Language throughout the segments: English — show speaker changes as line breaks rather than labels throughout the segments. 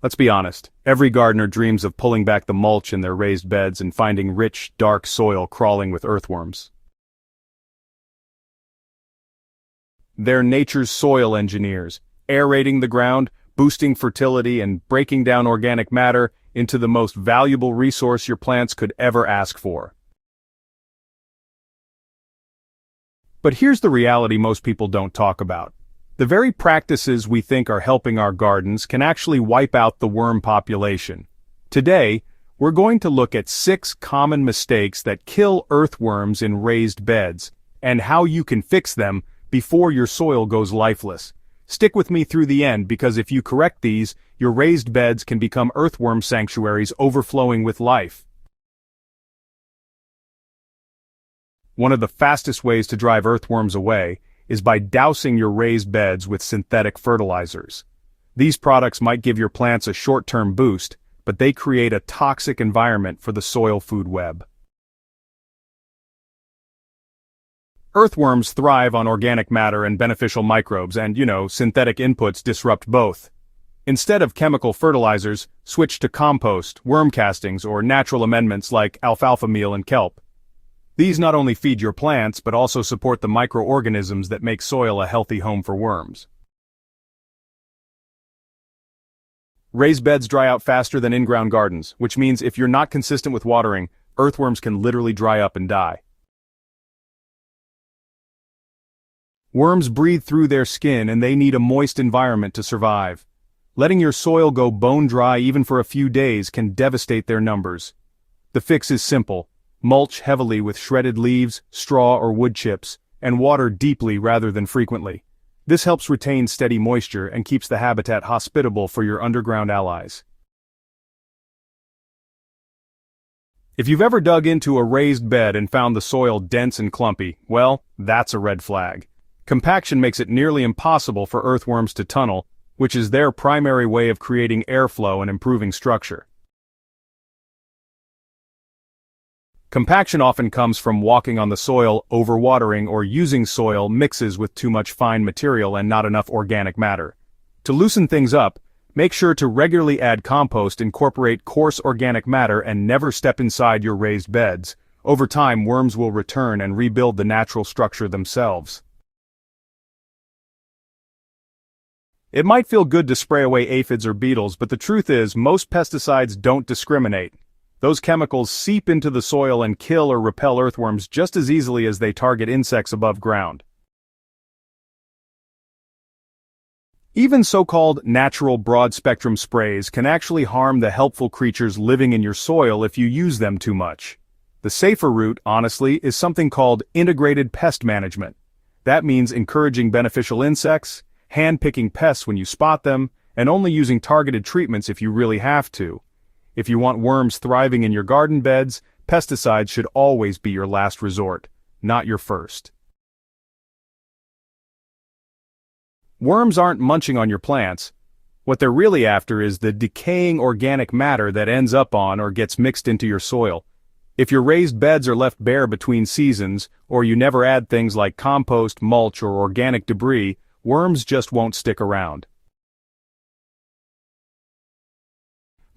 Let's be honest, every gardener dreams of pulling back the mulch in their raised beds and finding rich, dark soil crawling with earthworms. They're nature's soil engineers, aerating the ground, boosting fertility, and breaking down organic matter into the most valuable resource your plants could ever ask for. But here's the reality most people don't talk about. The very practices we think are helping our gardens can actually wipe out the worm population. Today, we're going to look at 6 common mistakes that kill earthworms in raised beds, and how you can fix them before your soil goes lifeless. Stick with me through the end, because if you correct these, your raised beds can become earthworm sanctuaries overflowing with life. One of the fastest ways to drive earthworms away is by dousing your raised beds with synthetic fertilizers. These products might give your plants a short-term boost, but they create a toxic environment for the soil food web. Earthworms thrive on organic matter and beneficial microbes, and, synthetic inputs disrupt both. Instead of chemical fertilizers, switch to compost, worm castings, or natural amendments like alfalfa meal and kelp. These not only feed your plants, but also support the microorganisms that make soil a healthy home for worms. Raised beds dry out faster than in-ground gardens, which means if you're not consistent with watering, earthworms can literally dry up and die. Worms breathe through their skin, and they need a moist environment to survive. Letting your soil go bone dry even for a few days can devastate their numbers. The fix is simple. Mulch heavily with shredded leaves, straw or wood chips, and water deeply rather than frequently. This helps retain steady moisture and keeps the habitat hospitable for your underground allies. If you've ever dug into a raised bed and found the soil dense and clumpy, well, that's a red flag. Compaction makes it nearly impossible for earthworms to tunnel, which is their primary way of creating airflow and improving structure. Compaction often comes from walking on the soil, overwatering, or using soil mixes with too much fine material and not enough organic matter. To loosen things up, make sure to regularly add compost, incorporate coarse organic matter, and never step inside your raised beds. Over time, worms will return and rebuild the natural structure themselves. It might feel good to spray away aphids or beetles, but the truth is, most pesticides don't discriminate. Those chemicals seep into the soil and kill or repel earthworms just as easily as they target insects above ground. Even so-called natural broad-spectrum sprays can actually harm the helpful creatures living in your soil if you use them too much. The safer route, honestly, is something called integrated pest management. That means encouraging beneficial insects, hand-picking pests when you spot them, and only using targeted treatments if you really have to. If you want worms thriving in your garden beds, pesticides should always be your last resort, not your first. Worms aren't munching on your plants. What they're really after is the decaying organic matter that ends up on or gets mixed into your soil. If your raised beds are left bare between seasons, or you never add things like compost, mulch, or organic debris, worms just won't stick around.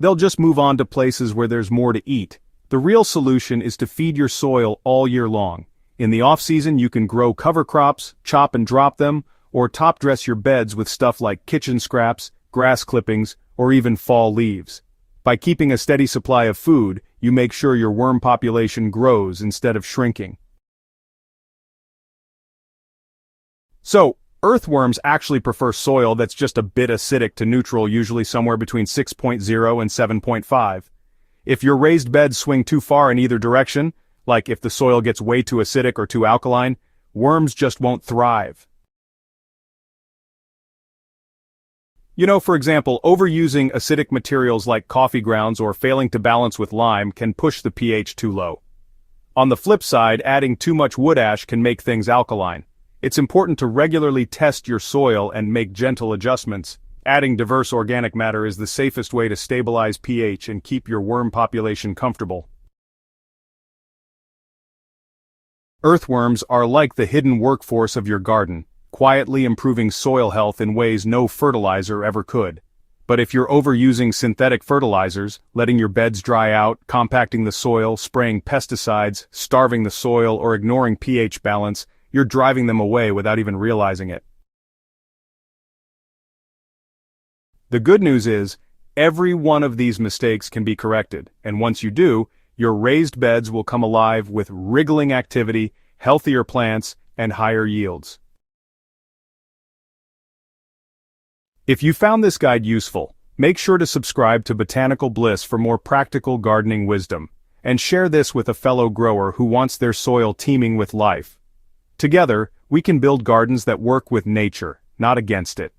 They'll just move on to places where there's more to eat. The real solution is to feed your soil all year long. In the off-season, you can grow cover crops, chop and drop them, or top-dress your beds with stuff like kitchen scraps, grass clippings, or even fall leaves. By keeping a steady supply of food, you make sure your worm population grows instead of shrinking. So, earthworms actually prefer soil that's just a bit acidic to neutral, usually somewhere between 6.0 and 7.5. If your raised beds swing too far in either direction, like if the soil gets way too acidic or too alkaline, worms just won't thrive. For example, overusing acidic materials like coffee grounds or failing to balance with lime can push the pH too low. On the flip side, adding too much wood ash can make things alkaline. It's important to regularly test your soil and make gentle adjustments. Adding diverse organic matter is the safest way to stabilize pH and keep your worm population comfortable. Earthworms are like the hidden workforce of your garden, quietly improving soil health in ways no fertilizer ever could. But if you're overusing synthetic fertilizers, letting your beds dry out, compacting the soil, spraying pesticides, starving the soil, or ignoring pH balance, you're driving them away without even realizing it. The good news is, every one of these mistakes can be corrected, and once you do, your raised beds will come alive with wriggling activity, healthier plants, and higher yields. If you found this guide useful, make sure to subscribe to Botanical Bliss for more practical gardening wisdom, and share this with a fellow grower who wants their soil teeming with life. Together, we can build gardens that work with nature, not against it.